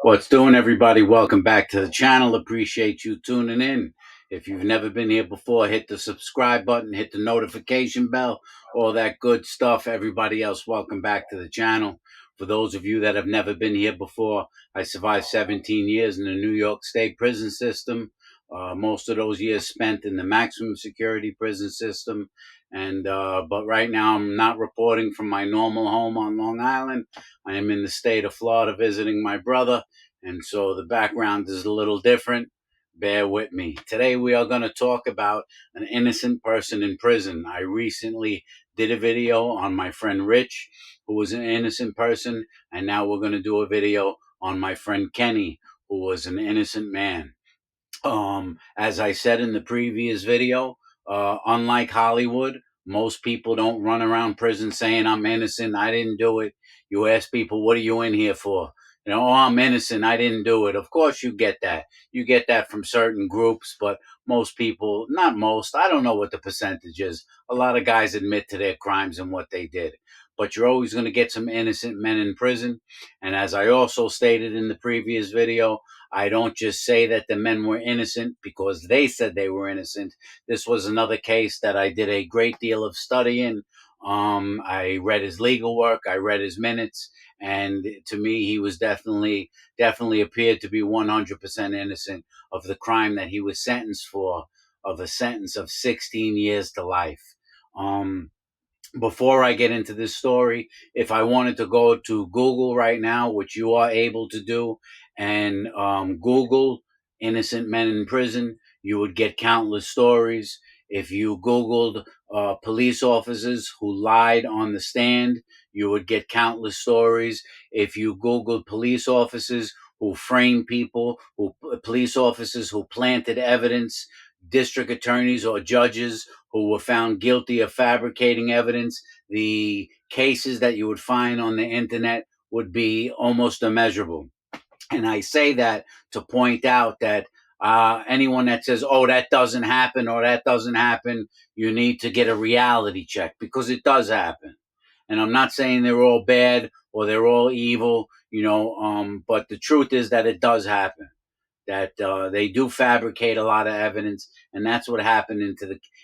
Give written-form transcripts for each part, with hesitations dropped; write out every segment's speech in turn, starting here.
What's doing, everybody? Welcome back to the channel. Appreciate you tuning in. If you've never been here before, hit the subscribe button, hit the notification bell, all that good stuff. Everybody else, welcome back to the channel. For those of you that have never been here before, I survived 17 years in the New York State prison system. Most of those years spent in the maximum security prison system. But right now I'm not reporting from my normal home on Long Island. I am in the state of Florida visiting my brother, and so the background is a little different. Bear with me. Today we are going to talk about an innocent person in prison. I recently did a video on my friend Rich, who was an innocent person, and now we're going to do a video on my friend Kenny, who was an innocent man. As I said in the previous video, unlike Hollywood, most people don't run around prison saying, I'm innocent, I didn't do it. You ask people, what are you in here for? Oh, I'm innocent, I didn't do it. Of course, you get that. You get that from certain groups, but most people, not most, I don't know what the percentage is. A lot of guys admit to their crimes and what they did. But you're always going to get some innocent men in prison. And as I also stated in the previous video, I don't just say that the men were innocent because they said they were innocent. This was another case that I did a great deal of studying. I read his legal work, I read his minutes, and to me, he was definitely appeared to be 100% innocent of the crime that he was sentenced for, of a sentence of 16 years to life. Before I get into this story, if I wanted to go to Google right now, which you are able to do, and Google innocent men in prison, you would get countless stories. If you Googled police officers who lied on the stand, you would get countless stories. If you Googled police officers who framed people, police officers who planted evidence, district attorneys or judges who were found guilty of fabricating evidence, the cases that you would find on the internet would be almost immeasurable. And I say that to point out that anyone that says, oh, that doesn't happen or that doesn't happen, you need to get a reality check because it does happen. And I'm not saying they're all bad or they're all evil, but the truth is that it does happen, that they do fabricate a lot of evidence, and that's what happened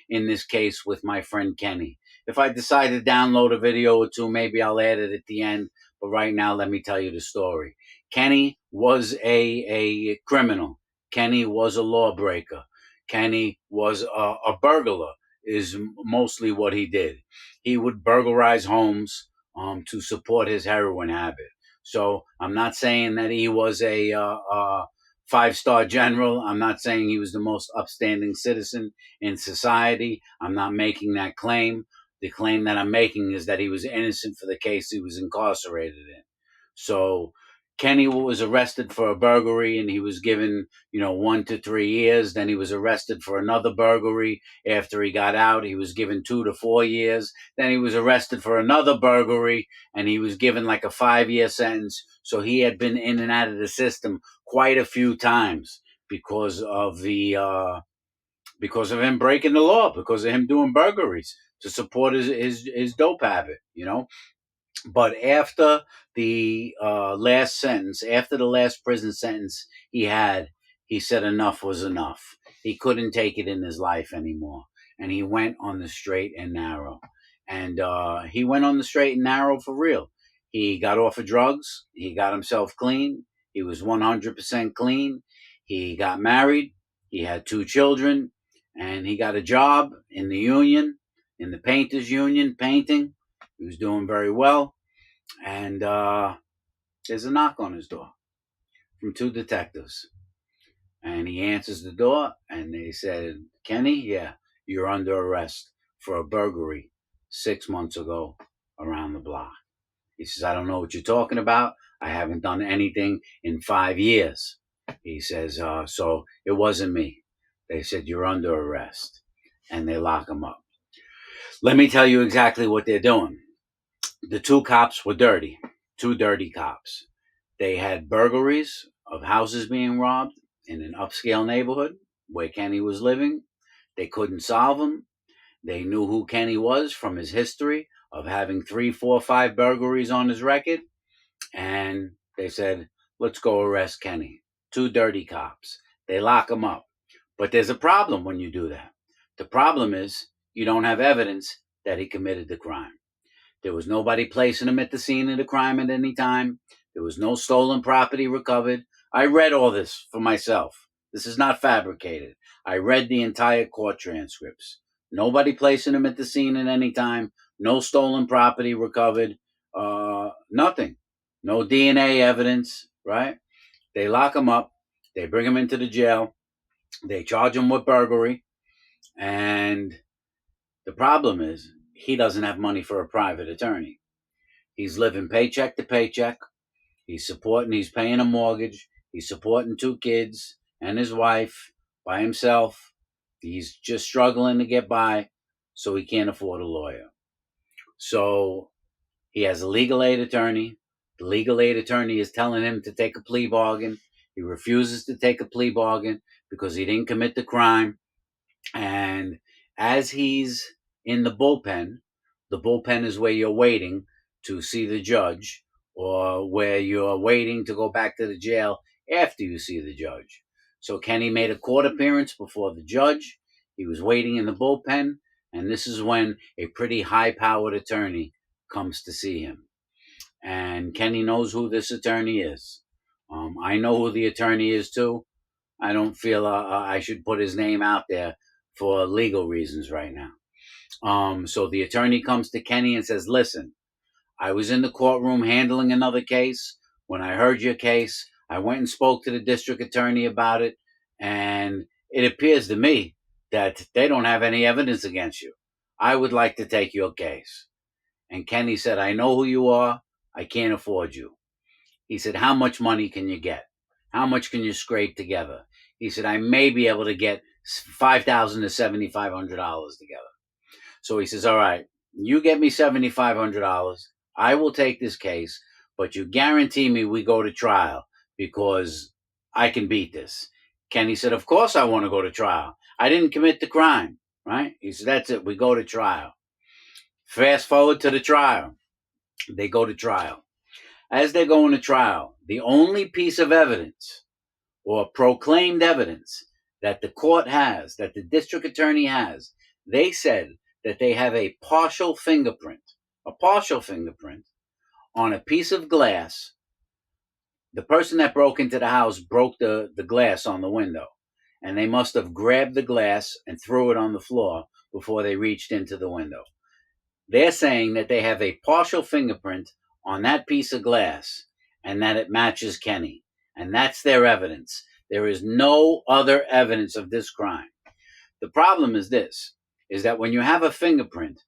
in this case with my friend Kenny. If I decide to download a video or two, maybe I'll add it at the end. But right now, let me tell you the story. Kenny was a criminal. Kenny was a lawbreaker. Kenny was a burglar. Is mostly what he did. He would burglarize homes to support his heroin habit. So I'm not saying that he was a five-star general. I'm not saying he was the most upstanding citizen in society. I'm not making that claim. The claim that I'm making is that he was innocent for the case he was incarcerated in. So Kenny was arrested for a burglary and he was given, 1 to 3 years. Then he was arrested for another burglary. After he got out, he was given 2 to 4 years. Then he was arrested for another burglary and he was given like a 5-year sentence. So he had been in and out of the system quite a few times because of because of him breaking the law, because of him doing burglaries to support his dope habit, But after the last sentence, after the last prison sentence he had, he said enough was enough. He couldn't take it in his life anymore. And he went on the straight and narrow. And he went on the straight and narrow for real. He got off of drugs. He got himself clean. He was 100% clean. He got married. He had 2 children. And he got a job in the union, in the painters union, painting. He was doing very well. And there's a knock on his door from 2 detectives. And he answers the door, and they said, Kenny, yeah, you're under arrest for a burglary 6 months ago around the block. He says, I don't know what you're talking about. I haven't done anything in 5 years. He says, so it wasn't me. They said, you're under arrest. And they lock him up. Let me tell you exactly what they're doing. The 2 cops were dirty, 2 dirty cops. They had burglaries of houses being robbed in an upscale neighborhood where Kenny was living. They couldn't solve them. They knew who Kenny was from his history of having 3, 4, 5 burglaries on his record. And they said, let's go arrest Kenny. Two dirty cops. They lock him up. But there's a problem when you do that. The problem is you don't have evidence that he committed the crime. There was nobody placing him at the scene of the crime at any time. There was no stolen property recovered. I read all this for myself. This is not fabricated. I read the entire court transcripts. Nobody placing him at the scene at any time. No stolen property recovered. Nothing. No DNA evidence, right? They lock him up. They bring him into the jail. They charge him with burglary. And the problem is he doesn't have money for a private attorney. He's living paycheck to paycheck. He's paying a mortgage. He's supporting two kids and his wife by himself. He's just struggling to get by, so he can't afford a lawyer. So he has a legal aid attorney. The legal aid attorney is telling him to take a plea bargain. He refuses to take a plea bargain because he didn't commit the crime. And as he's in the bullpen is where you're waiting to see the judge, or where you're waiting to go back to the jail after you see the judge. So Kenny made a court appearance before the judge. He was waiting in the bullpen, and this is when a pretty high-powered attorney comes to see him. And Kenny knows who this attorney is. I know who the attorney is too. I don't feel I should put his name out there for legal reasons right now. So the attorney comes to Kenny and says, listen, I was in the courtroom handling another case. When I heard your case, I went and spoke to the district attorney about it, and it appears to me that they don't have any evidence against you. I would like to take your case. And Kenny said, I know who you are. I can't afford you. He said, how much money can you get? How much can you scrape together? He said, I may be able to get $5,000 to $7,500 together. So he says, all right, you get me $7,500. I will take this case, but you guarantee me we go to trial because I can beat this. Kenny said, of course I want to go to trial. I didn't commit the crime, right? He said, that's it. We go to trial. Fast forward to the trial. They go to trial. As they're going to trial, the only piece of evidence or proclaimed evidence that the court has, that the district attorney has, they said that they have a partial fingerprint on a piece of glass. The person that broke into the house broke the glass on the window, and they must have grabbed the glass and threw it on the floor before they reached into the window. They're saying that they have a partial fingerprint on that piece of glass and that it matches Kenny. And that's their evidence. There is no other evidence of this crime. The problem is this, is that when you have a fingerprint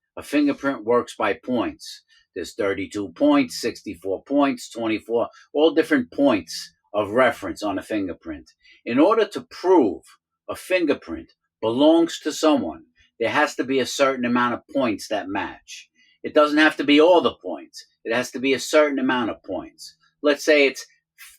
works by points. There's 32 points, 64 points, 24, all different points of reference on a fingerprint. In order to prove a fingerprint belongs to someone, there has to be a certain amount of points that match. It doesn't have to be all the points. It has to be a certain amount of points. Let's say it's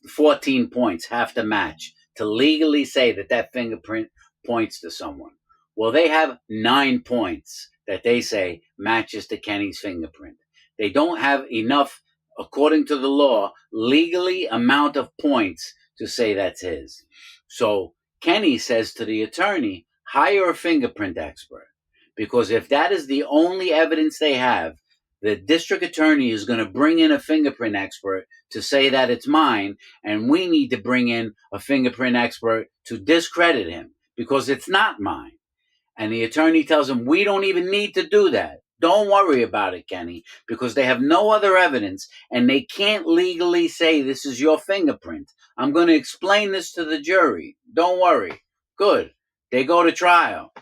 14 points have to match to legally say that that fingerprint points to someone. Well, they have 9 points that they say matches to Kenny's fingerprint. They don't have enough, according to the law, legally amount of points to say that's his. So Kenny says to the attorney, hire a fingerprint expert. Because if that is the only evidence they have, the district attorney is going to bring in a fingerprint expert to say that it's mine, and we need to bring in a fingerprint expert to discredit him because it's not mine. And the attorney tells him, we don't even need to do that. Don't worry about it, Kenny, because they have no other evidence and they can't legally say this is your fingerprint. I'm going to explain this to the jury. Don't worry. Good. They go to trial.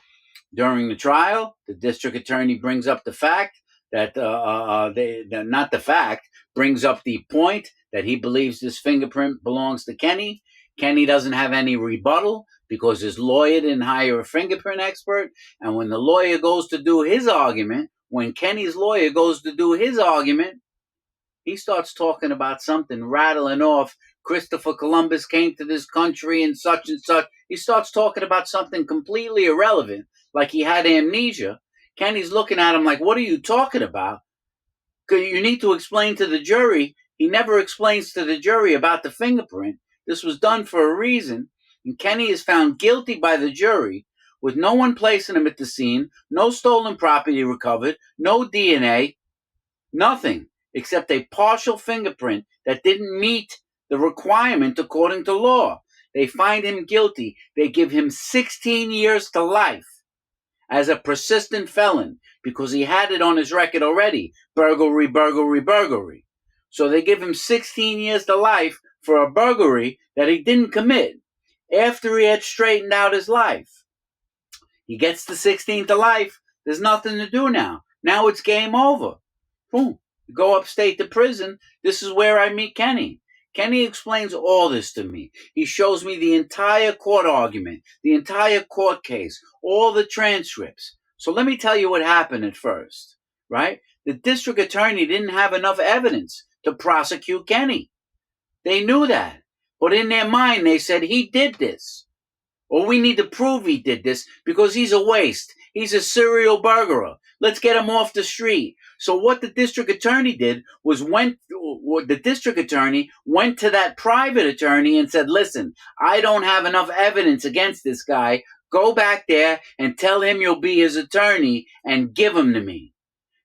During the trial, the district attorney brings up the fact that, brings up the point that he believes this fingerprint belongs to Kenny. Kenny doesn't have any rebuttal because his lawyer didn't hire a fingerprint expert. And when the lawyer goes to do his argument, when Kenny's lawyer goes to do his argument, he starts talking about something, rattling off, Christopher Columbus came to this country and such and such. He starts talking about something completely irrelevant, like he had amnesia. Kenny's looking at him like, what are you talking about? You need to explain to the jury He never explains to the jury about the fingerprint. This was done for a reason. And Kenny is found guilty by the jury with no one placing him at the scene, no stolen property recovered, no DNA, nothing except a partial fingerprint that didn't meet the requirement according to law. They find him guilty. They give him 16 years to life as a persistent felon because he had it on his record already. Burglary, burglary, burglary. So they give him 16 years to life for a burglary that he didn't commit after he had straightened out his life. He gets the 16 to life. There's nothing to do now. Now it's game over. Boom. Go upstate to prison. This is where I meet Kenny. Kenny explains all this to me. He shows me the entire court argument, the entire court case, all the transcripts. So let me tell you what happened at first, right? The district attorney didn't have enough evidence to prosecute Kenny. They knew that. But in their mind, they said he did this. Or we need to prove he did this because he's a waste. He's a serial burglar. Let's get him off the street. So what the district attorney did was the district attorney went to that private attorney and said, listen, I don't have enough evidence against this guy. Go back there and tell him you'll be his attorney and give him to me.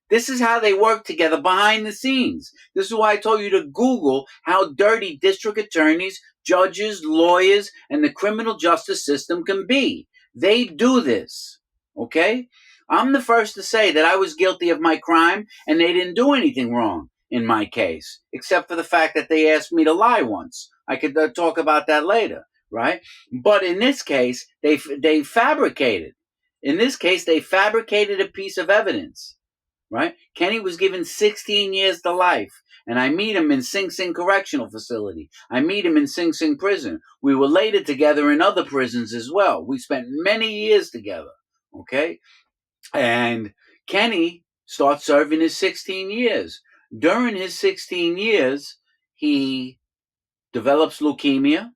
This is how they work together behind the scenes. This is why I told you to Google how dirty district attorneys, judges, lawyers, and the criminal justice system can be. They do this, okay? I'm the first to say that I was guilty of my crime and they didn't do anything wrong in my case, except for the fact that they asked me to lie once. I could talk about that later, right? But in this case, they fabricated. In this case, they fabricated a piece of evidence. Right? Kenny was given 16 years to life. And I meet him in Sing Sing Correctional Facility. I meet him in Sing Sing Prison. We were later together in other prisons as well. We spent many years together. Okay? And Kenny starts serving his 16 years. During his 16 years, he develops leukemia,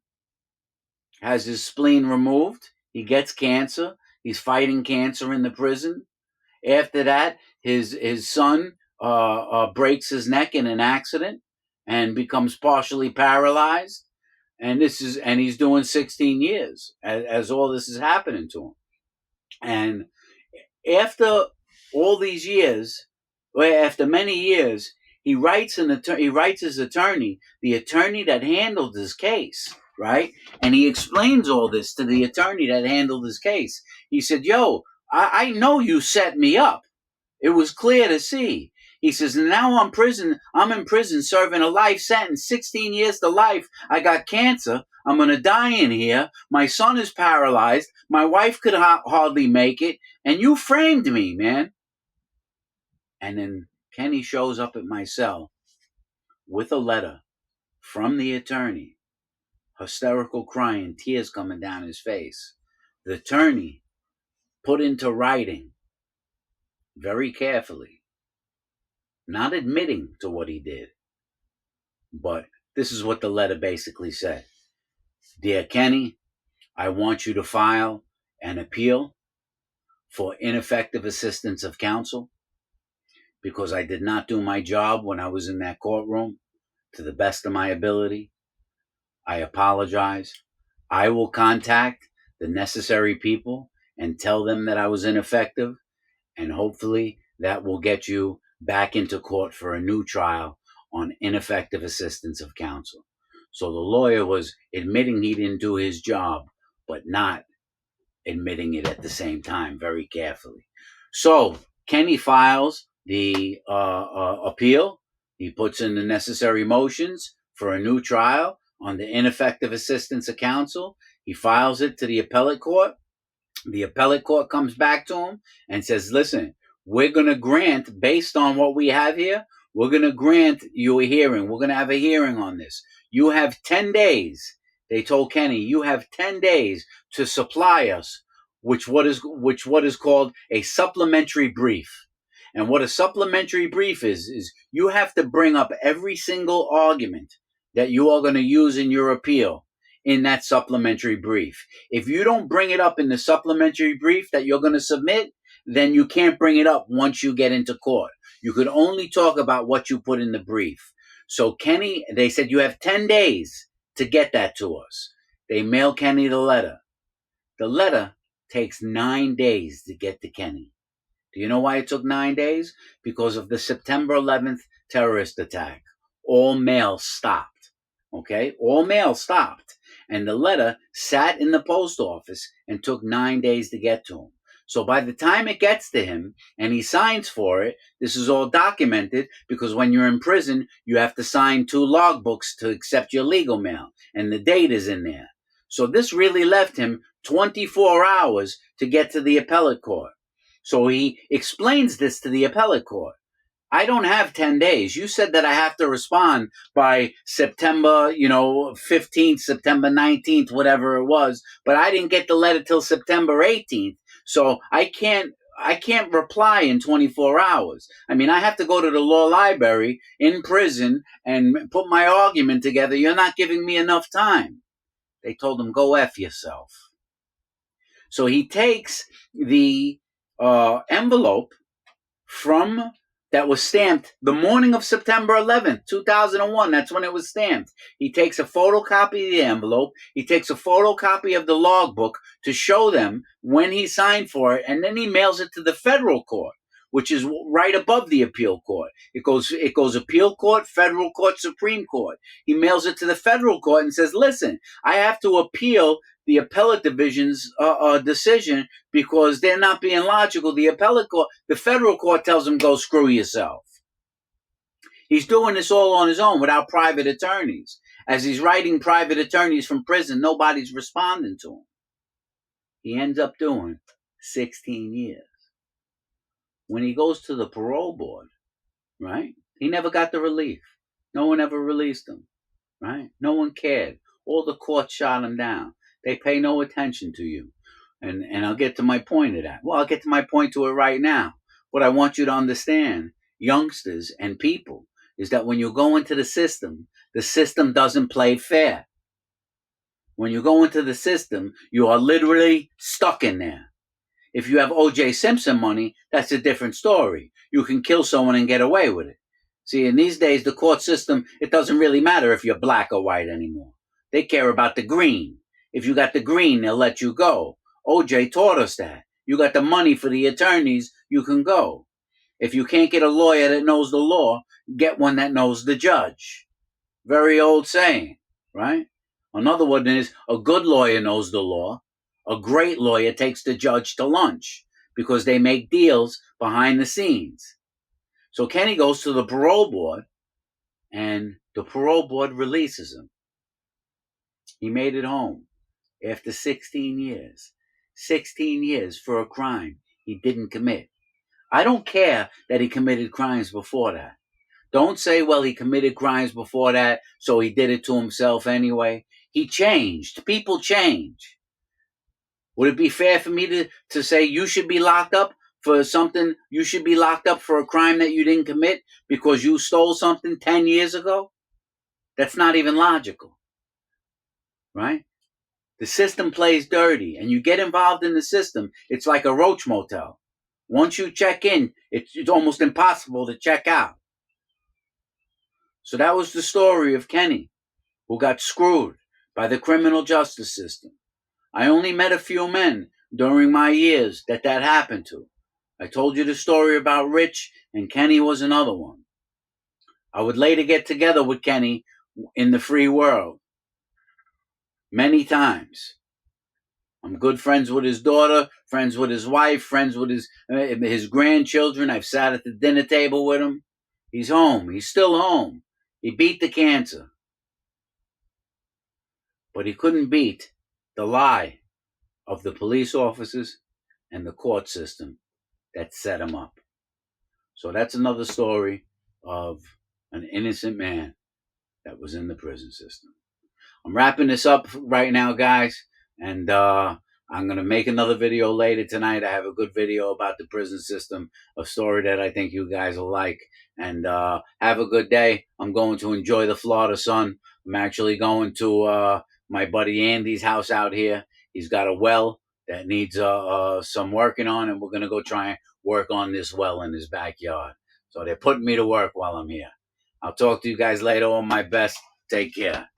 has his spleen removed. He gets cancer. He's fighting cancer in the prison. After that, his son breaks his neck in an accident and becomes partially paralyzed. And he's doing 16 years as all this is happening to him. And after all these years, after many years, he writes his attorney, the attorney that handled his case, right? And he explains all this to the attorney that handled his case. He said, yo, I know you set me up. It was clear to see. He says, now I'm in prison serving a life sentence, 16 years to life. I got cancer. I'm going to die in here. My son is paralyzed. My wife could hardly make it. And you framed me, man. And then Kenny shows up at my cell with a letter from the attorney, hysterical crying, tears coming down his face. The attorney put into writing very carefully, not admitting to what he did, but this is what the letter basically said. Dear Kenny, I want you to file an appeal for ineffective assistance of counsel because I did not do my job when I was in that courtroom to the best of my ability. I apologize. I will contact the necessary people and tell them that I was ineffective, and hopefully that will get you back into court for a new trial on ineffective assistance of counsel. So the lawyer was admitting he didn't do his job, but not admitting it at the same time very carefully. So Kenny files the appeal. He puts in the necessary motions for a new trial on the ineffective assistance of counsel. He files it to the appellate court. The appellate court comes back to him and says, listen, we're going to grant, based on what we have here, we're going to grant you a hearing. We're going to have a hearing on this. You have 10 days. They told Kenny, you have 10 days to supply us which what is called a supplementary brief. And what a supplementary brief is you have to bring up every single argument that you are going to use in your appeal in that supplementary brief. If you don't bring it up in the supplementary brief that you're going to submit, then you can't bring it up once you get into court. You could only talk about what you put in the brief. So Kenny, they said, you have 10 days to get that to us. They mail Kenny the letter. The letter takes 9 days to get to Kenny. Do you know why it took 9 days? Because of the September 11th terrorist attack. All mail stopped. Okay? All mail stopped. And the letter sat in the post office and took 9 days to get to him. So by the time it gets to him and he signs for it, this is all documented because when you're in prison, you have to sign 2 logbooks to accept your legal mail. And the date is in there. So this really left him 24 hours to get to the appellate court. So he explains this to the appellate court. I don't have 10 days. You said that I have to respond by September, 15th, September 19th, whatever it was, but I didn't get the letter till September 18th. So I can't reply in 24 hours. I mean, I have to go to the law library in prison and put my argument together. You're not giving me enough time. They told him, go F yourself. So he takes the envelope from that was stamped the morning of September 11th, 2001. That's when it was stamped. He takes a photocopy of the envelope. He takes a photocopy of the logbook to show them when he signed for it, and then he mails it to the federal court, which is right above the appeal court. It goes appeal court, federal court, Supreme Court. He mails it to the federal court and says, listen, I have to appeal the appellate division's decision because they're not being logical. The appellate court, the federal court tells him, go screw yourself. He's doing this all on his own without private attorneys. As he's writing private attorneys from prison, nobody's responding to him. He ends up doing 16 years. When he goes to the parole board, right, he never got the relief. No one ever released him, right? No one cared. All the courts shot him down. They pay no attention to you. And I'll get to my point of that. Well, I'll get to my point to it right now. What I want you to understand, youngsters and people, is that when you go into the system doesn't play fair. When you go into the system, you are literally stuck in there. If you have O.J. Simpson money, that's a different story. You can kill someone and get away with it. See, in these days, the court system, it doesn't really matter if you're black or white anymore. They care about the green. If you got the green, they'll let you go. OJ taught us that. You got the money for the attorneys, you can go. If you can't get a lawyer that knows the law, get one that knows the judge. Very old saying, right? Another one is a good lawyer knows the law. A great lawyer takes the judge to lunch because they make deals behind the scenes. So Kenny goes to the parole board and the parole board releases him. He made it home after 16 years. 16 years for a crime he didn't commit. I don't care that he committed crimes before that. Don't say, well, he committed crimes before that, so he did it to himself anyway. He changed. People change. Would it be fair for me to say you should be locked up for something? You should be locked up for a crime that you didn't commit because you stole something 10 years ago? That's not even logical, right? The system plays dirty, and you get involved in the system, it's like a roach motel. Once you check in, it's almost impossible to check out. So that was the story of Kenny, who got screwed by the criminal justice system. I only met a few men during my years that happened to. I told you the story about Rich, and Kenny was another one. I would later get together with Kenny in the free world many times. I'm good friends with his daughter, friends with his wife, friends with his grandchildren. I've sat at the dinner table with him. He's home. He's still home. He beat the cancer. But he couldn't beat the lie of the police officers and the court system that set him up. So that's another story of an innocent man that was in the prison system. I'm wrapping this up right now, guys, and I'm going to make another video later tonight. I have a good video about the prison system, a story that I think you guys will like. And have a good day. I'm going to enjoy the Florida sun. I'm actually going to my buddy Andy's house out here. He's got a well that needs some working on, and we're going to go try and work on this well in his backyard. So they're putting me to work while I'm here. I'll talk to you guys later. All my best. Take care.